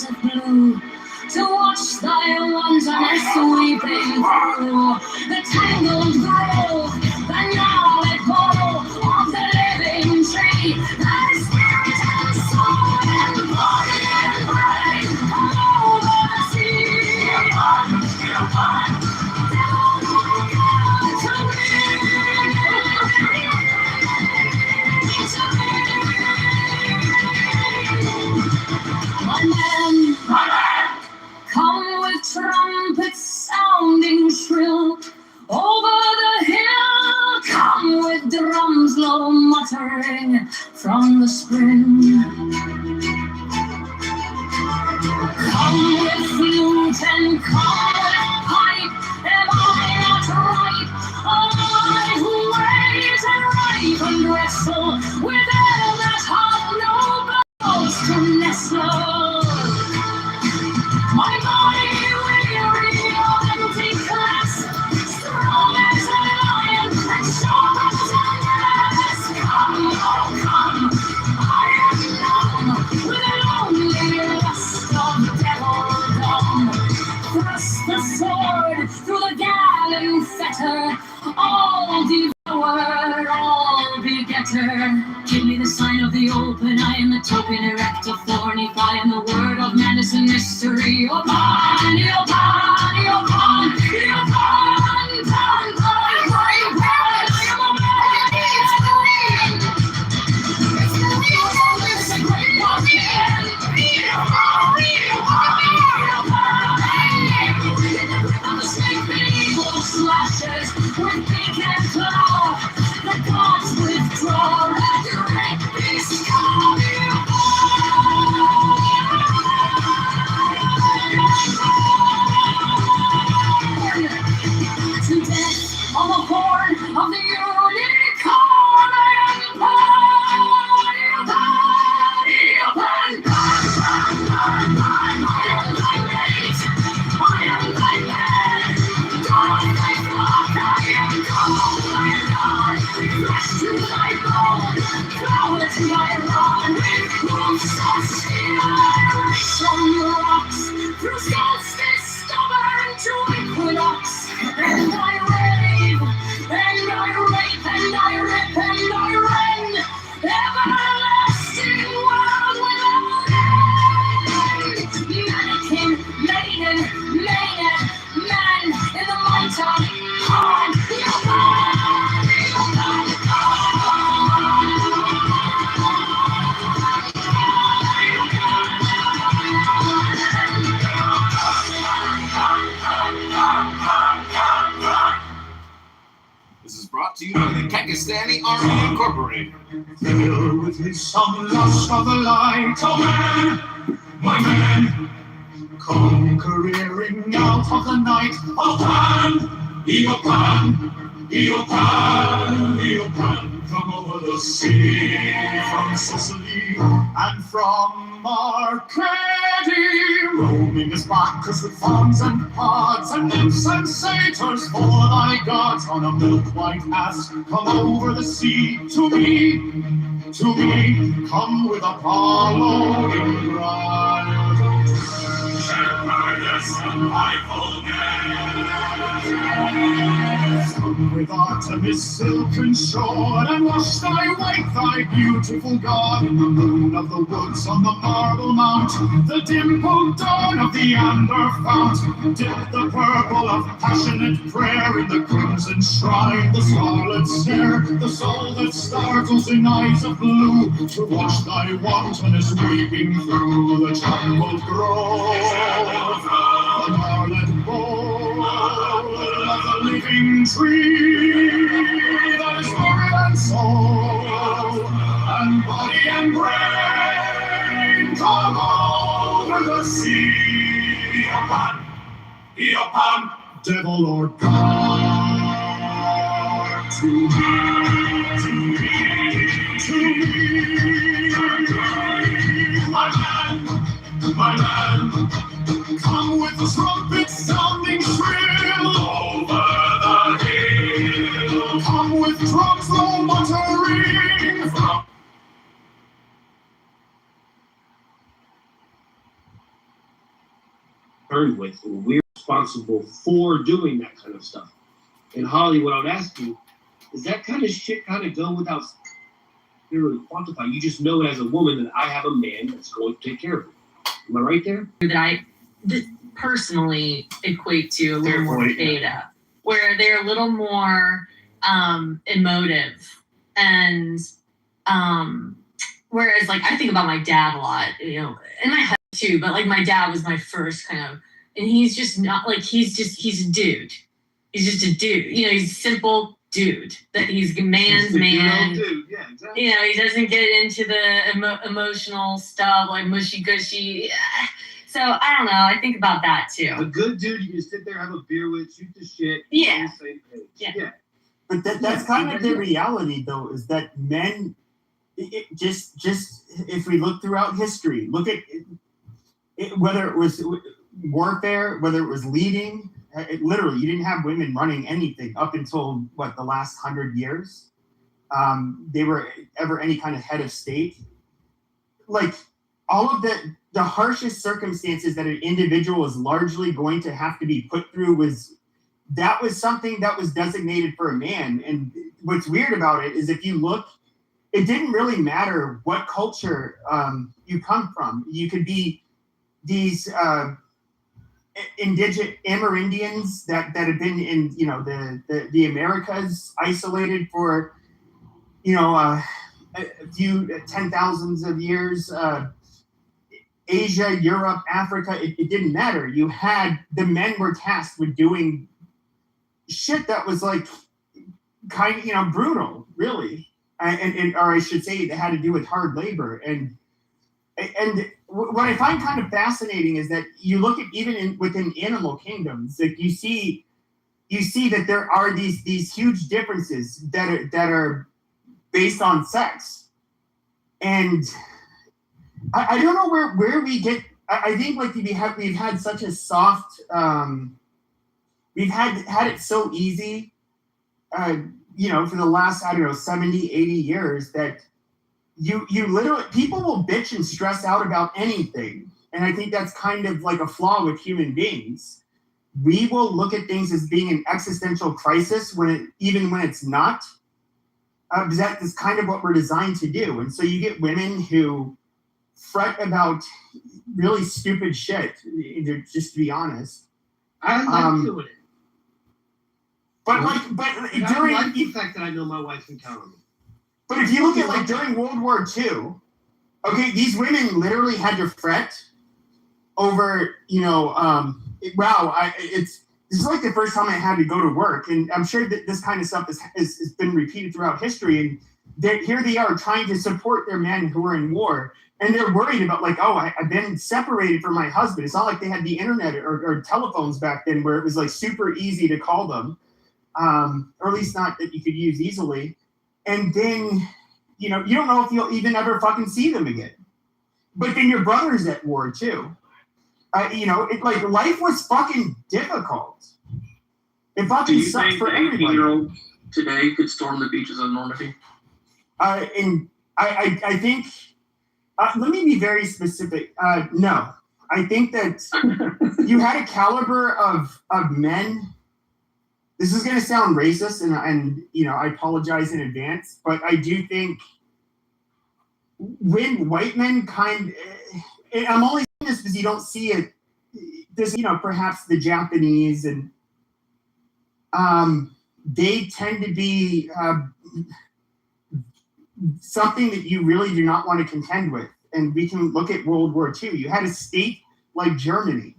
eyes of blue, to watch thy wantonness sweeping through the tangled grove, the gnarled bole of the living tree, thy spirit and soul and body and brain all over the sea. My men, come with trumpets sounding shrill over the hill. Come with drums low muttering from the spring. Come with flute and come with pipe. Am I not right? I who wait and ripe and wrestle with them that have no bones to nestle. My body weary of empty class, strong as a lion and sharp as a glass. Come, oh come, I am numb with a lonely lust of devildom. Thrust the sword through the galling fetter, all devourer, all begetter. Give me the sign of the open eye and the token erect of thorny thigh and the word of madness and mystery. Opan, Opan, Opan, Opan, Pan, Pan, Pan, Pan. I am a man, it's green. It's the real world, it's a great weekend. On the snake evil slashes with beak and claw, the gods withdraw, and your red beast come. To death on the horn of the unicorn, I am to thy bone, flowers my rod, wolves of steel, some rocks, through solstice stubborn to equinox, and I rave, and I rape, and I rip, and I rend, everlasting world without end. Mannequin, maiden, maiden, man in the mitre, horn, This is brought to you by the Pakistani Army Incorporated. Filled with his some lust of the light, oh man, my man, come careering out of the night. Opan, Eopan, Eopan, Eopan, come over the sea, from Sicily and from Arcady, roaming as Bacchus with fawns and pods and nymphs and satyrs for thy gods on a milk-white ass. Come over the sea to me, come with Apollo in bridal. Shepherdess and rifle come with Artemis silken shod, and wash thy white, thy beautiful god, in the moon of the woods on the marble mount, the dimpled dawn of the amber fount. Dip the purple of passionate prayer in the crimson shrine, the scarlet snare, the soul that startles in eyes of blue, to watch thy wantonness weeping through the tangled grove, the garland bowl of the living tree, that is spirit and soul, and body and brain, come over the sea. Eopan, Eopan, devil or God, to me, my man, come with the trumpet sounding shrill over the hill. Come with drums low muttering from concerned with, and we're responsible for doing that kind of stuff. In Hollywood, I would ask you, does that kind of shit kind of go without really quantify? You just know as a woman that I have a man that's going to take care of me. Am I right there? That I personally equate to a little more beta, where they're a little more emotive, and whereas like I think about my dad a lot, you know, and my husband too, but like my dad was my first kind of, and he's just not like he's a dude. He's just a dude, you know. He's a simple dude. That he's a man's man. Dude. Yeah, exactly. You know, he doesn't get into the emotional stuff like mushy gushy. Yeah. So I don't know. I think about that too. A good dude, you can sit there, have a beer with, shoot the shit. Yeah. Same page. Yeah. But that's kind of the reality, though, is that men, just if we look throughout history, look at it, whether it was warfare, whether it was leading. Literally, you didn't have women running anything up until the last 100 years. They were ever any kind of head of state. Like all of the harshest circumstances that an individual is largely going to have to be put through was something that was designated for a man. And what's weird about it is if you look, it didn't really matter what culture you come from. You could be these indigenous Amerindians that have been in, you know, the Americas, isolated for, you know, a few 10,000s of years. Asia, Europe, Africa, it didn't matter. You had the men were tasked with doing shit that was like kind of, you know, brutal, really, and or I should say, it had to do with hard labor. And what I find kind of fascinating is that you look at even within animal kingdoms, like you see that there are these huge differences that are based on sex, and I don't know where we get. I think like we've had such a soft. We've had it so easy, you know, for the last, I don't know, 70, 80 years that you literally, people will bitch and stress out about anything. And I think that's kind of like a flaw with human beings. We will look at things as being an existential crisis even when it's not. Because that is kind of what we're designed to do. And so you get women who fret about really stupid shit, just to be honest. I like doing it. But during the fact that I know my wife can count on me. But if you look at like during World War II, okay, these women literally had to fret over, you know, this is like the first time I had to go to work, and I'm sure that this kind of stuff has been repeated throughout history. And here they are trying to support their men who are in war, and they're worried about like, oh, I've been separated from my husband. It's not like they had the internet or telephones back then where it was like super easy to call them. Or at least not that you could use easily. And then, you know, you don't know if you'll even ever fucking see them again. But then your brother's at war too. You know, like life was fucking difficult. It fucking sucked for everybody. 18-year-old today could storm the beaches of Normandy? And I think, let me be very specific. No, I think that you had a caliber of men. This is going to sound racist, and you know, I apologize in advance, but I do think when white men I'm only saying this because you don't see it, this, you know, perhaps the Japanese, and they tend to be something that you really do not want to contend with. And we can look at World War II. You had a state like Germany,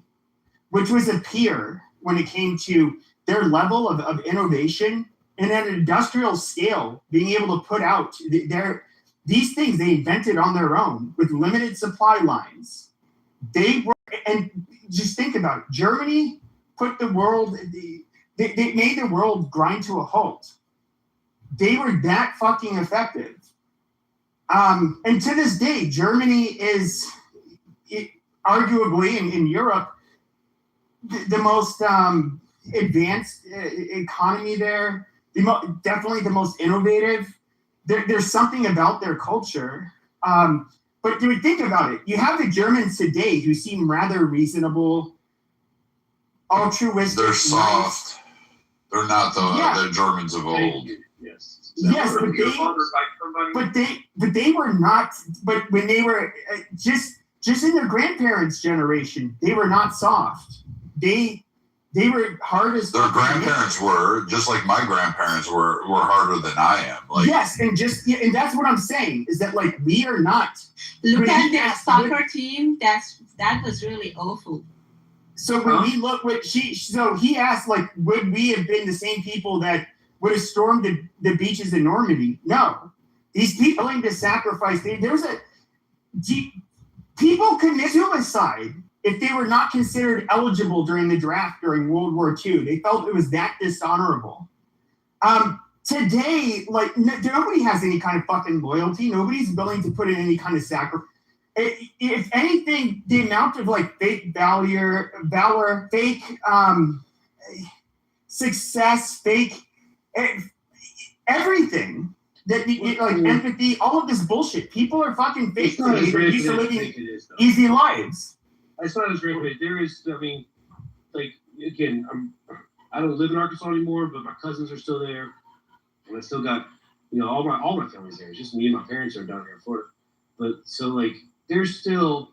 which was a peer when it came to their level of innovation, and at an industrial scale, being able to put out these things they invented on their own with limited supply lines. They were, and just think about it, Germany put the world, they made the world grind to a halt. They were that fucking effective. And to this day, Germany is arguably in Europe the most advanced economy there, definitely the most innovative. There's something about their culture. But do we think about it? You have the Germans today who seem rather reasonable. altruistic. They're nice. soft. They're not the Germans of old. Yes. Yes, but they were not. But when they were just in their grandparents' generation, they were not soft. They were hard as. Their grandparents were just like my grandparents were harder than I am. Like yes, and that's what I'm saying is that like we are not. Look at their soccer team. That was really awful. So when we look what he asked like, would we have been the same people that would have stormed the beaches in Normandy? No, these people willing to sacrifice. People commit suicide if they were not considered eligible during the draft during World War II. They felt it was that dishonorable. Today, like nobody has any kind of fucking loyalty. Nobody's willing to put in any kind of sacrifice. If anything, the amount of like fake valor, fake success, fake everything that like empathy, all of this bullshit. People are fucking fake. They're used to living easy lives. It's not as great, but there is. I mean, like again, I don't live in Arkansas anymore, but my cousins are still there, and I still got all my family's there. It's just me and my parents are down here in Florida. But so like. There's still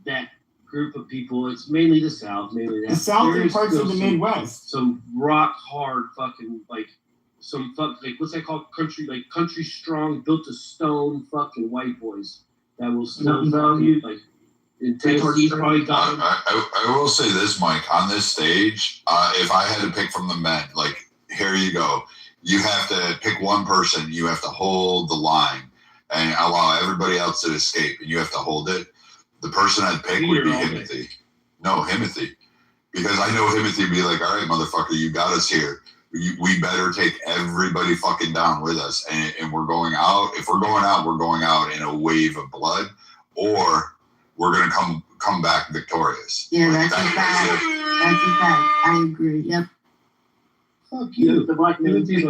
that group of people. It's mainly the South, the South and parts of the Midwest. Some rock hard fucking like what's that called? Country strong, built of stone fucking white boys that will still fucking like. In Tennessee's probably got them. I will say this, Mike. On this stage, if I had to pick from the men, like here you go. You have to pick one person. You have to hold the line. And allow everybody else to escape, and you have to hold it. The person I'd pick would be Himothy. No, Himothy. Because I know Himothy would be like, all right, motherfucker, you got us here. We better take everybody fucking down with us. And we're going out. If we're going out, we're going out in a wave of blood, or we're going to come back victorious. Yeah, that's a fact. That's a fact. I agree. Yep. Fuck you. The black Himothy's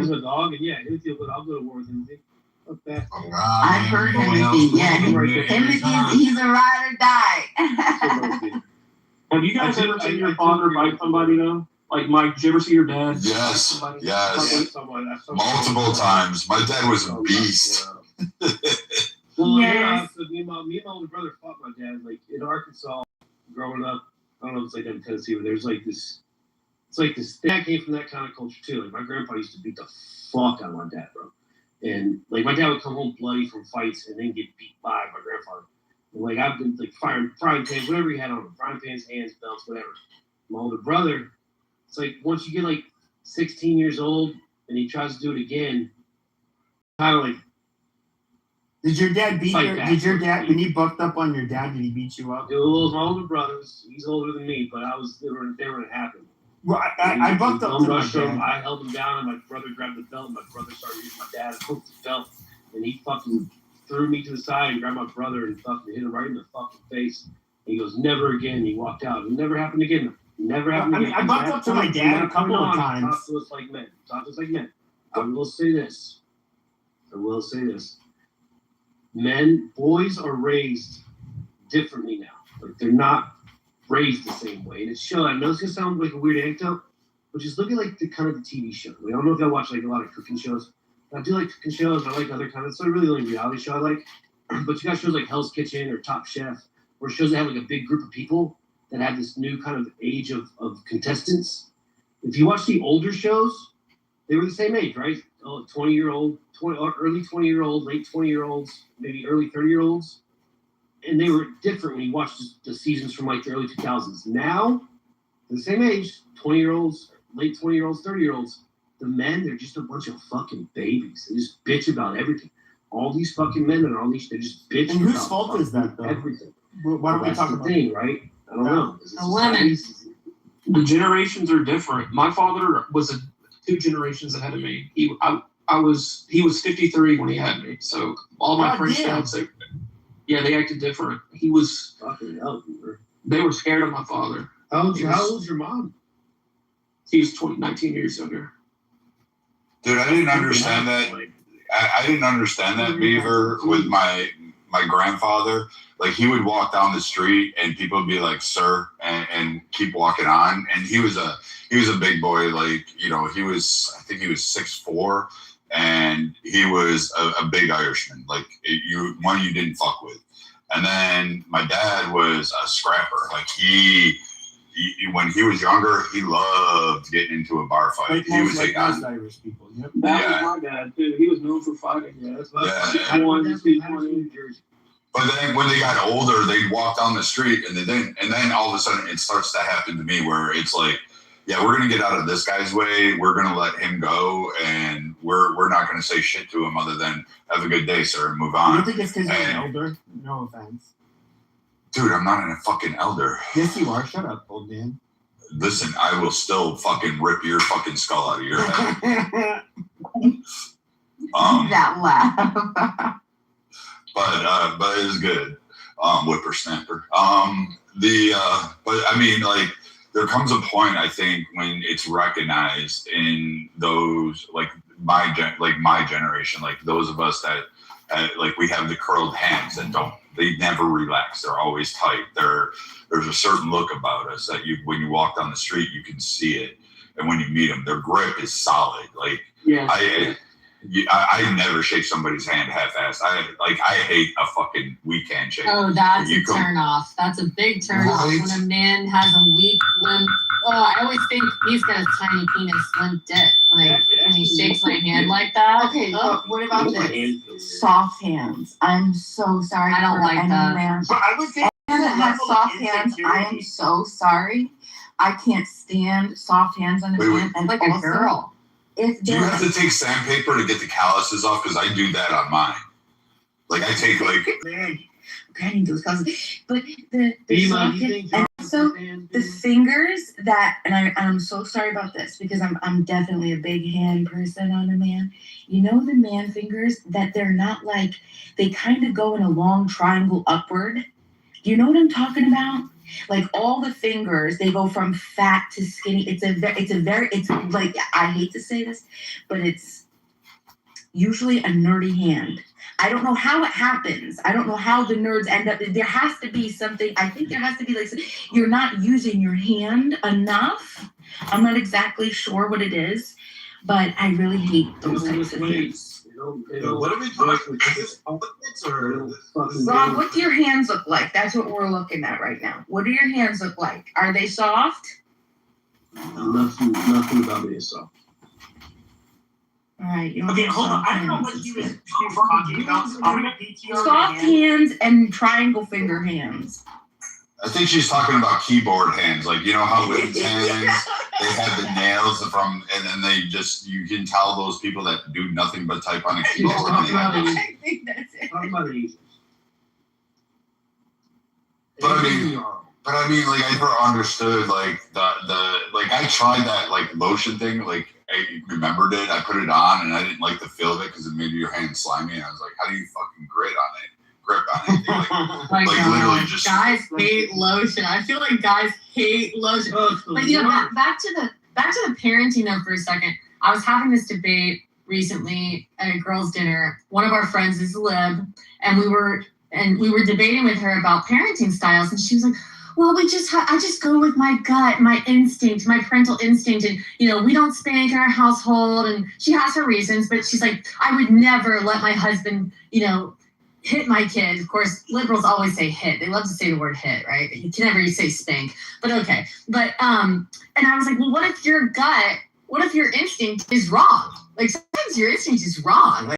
a dog, and yeah, Himothy, I'll go to war with Himothy. I've heard Himothy. Yeah, Himothy, he's a ride or die. Have you guys ever seen your father bite somebody though? Like Mike, did you ever see your dad? Yes, multiple times. My dad was a beast. Well, yeah, so me and my older brother fought my dad like in Arkansas growing up. I don't know if it's like that in Tennessee, but there's like this. It's like this. Dad came from that kind of culture too. Like my grandpa used to beat the fuck out of my dad, bro. And like my dad would come home bloody from fights and then get beat by my grandfather. And like I've been like frying pans, whatever he had on him, frying pans, hands, belts, whatever. My older brother, it's like once you get like 16 years old and he tries to do it again, kind of like. Did your dad beat you? Did your dad when you bucked up on your dad? Did he beat you up? It was my older brothers. He's older than me, but they were when it happened. Well, I bucked up to my dad. I held him down, and my brother grabbed the belt. And my brother started using my dad and hooked the belt, and he fucking threw me to the side and grabbed my brother and fucking hit him right in the fucking face. And he goes, "Never again." And he walked out. It never happened again. Never happened again. I bucked up to my dad a couple of times. Talk to us like men. Talk to us like men. I will say this. Men, boys are raised differently now. Like they're not raised the same way, and it's shown. I know it's gonna sound like a weird anecdote, but just look at like the kind of the TV show. Like, I don't know if y'all watch like a lot of cooking shows. I do like cooking shows. I like other kind of. It's not really the only reality show I like. But you got shows like Hell's Kitchen or Top Chef, or shows that have like a big group of people that have this new kind of age of contestants. If you watch the older shows, they were the same age, right? 20-year-old, early 20-year-old, late 20-year-olds, maybe early 30-year-olds. And they were different when you watched the seasons from like the early 2000s. Now, the same age, 20-year-olds, late 20-year-olds, 30-year-olds, the men, they're just a bunch of fucking babies. They just bitch about everything. All these fucking men and all these, they just bitch and about whose fault is that, though? Everything. Why don't we talk about thing, right? I don't know. The women. The generations are different. My father was 2 generations ahead of me. He was 53 when he had me. So all my friends' dads, they acted different. He was fucking hell. They were scared of my father. How old's your mom? He was 19 years younger. Dude, I didn't understand that. I didn't understand that, Beaver, with my grandfather. Like he would walk down the street and people would be like, "Sir," and keep walking on. And he was a big boy. Like, you know, I think he was 6'4", and he was a big Irishman. Like you didn't fuck with. And then my dad was a scrapper. Like he when he was younger, he loved getting into a bar fight. Like He would most take like on. most Irish people. Yep. That was my dad too. He was known for fighting. Yeah, that's Yeah. I wanted to see 20. But then when they got older, they'd walk down the street and they didn't. And then all of a sudden it starts to happen to me where it's like, yeah, we're going to get out of this guy's way. We're going to let him go. And we're not going to say shit to him other than have a good day, sir, and move You on. don't think it's because you're And- older? No offense. Dude, I'm not a fucking elder. Yes, you are. Shut up, old man. Listen, I will still fucking rip your fucking skull out of your head. That laugh. But it was good. Whippersnapper. But I mean, like, there comes a point, I think, when it's recognized in those, like my generation, like those of us that like we have the curled hands that they never relax. They're always tight. There's a certain look about us that when you walk down the street, you can see it. And when you meet them, their grip is solid. Like, Yeah. I never shake somebody's hand half-assed. I hate a fucking weak handshake. Oh, that's You a go- turn off. That's a big turn off Right? when a man has a weak limp. Oh, I always think he's got a tiny penis, limp dick when he shakes my hand like that. Okay, Oh. but what about this? Soft hands. I'm so sorry. I don't for like any that. Man. But I would say Man that has level of soft hands, I am so sorry. I can't stand soft hands on a Wait, man. And Like a also, girl. if Do you they're have to take sandpaper to get the calluses off? Because I do that on mine. Like I take like man, okay, I need those calluses. But the Dima, soft you hands, think and John's so fans the do? fingers that, and I'm so sorry about this because I'm definitely a big hand person on a man. You know the man fingers that they're not like, they kind of go in a long triangle upward. Do you know what I'm talking about? Like all the fingers, they go from fat to skinny. It's like, I hate to say this, but it's usually a nerdy hand. I don't know how it happens. I don't know how the nerds end up. There has to be something. I think there has to be like, you're not using your hand enough. I'm not exactly sure what it is, but I really hate those types of things. What are we talking about? Is this puppets or Rob, what do your hands look like? That's what we're looking at right now. What do your hands look like? Are they soft? Nothing about me is soft. All right. You don't Okay, have hold on. soft I don't know hands. what he was talking about. I'm gonna PTR Soft hands and triangle finger hands. I think she's talking about keyboard hands. Like, you know how women's hands, they have the nails from, and then you can tell those people that do nothing but type on a keyboard. And they have those- I think that's it. Talk about Asians. But I mean, like I never understood like like I tried that like lotion thing. Like I remembered it. I put it on and I didn't like the feel of it because it made your hand slimy. And I was like, how do you fucking grip on anything? Like, Literally just guys hate lotion. I feel like guys hate lotion. But you know, back to the parenting though for a second. I was having this debate recently at a girls' dinner. One of our friends is a lib, and we were debating with her about parenting styles, and she was like, well, I just go with my gut, my instinct, my parental instinct. And, you know, we don't spank in our household. And she has her reasons, but she's like, I would never let my husband, you know, hit my kid. Of course, liberals always say hit. They love to say the word hit, right? You can never say spank, but okay. But, and I was like, well, what if your instinct is wrong? Like sometimes your instinct is wrong. Like,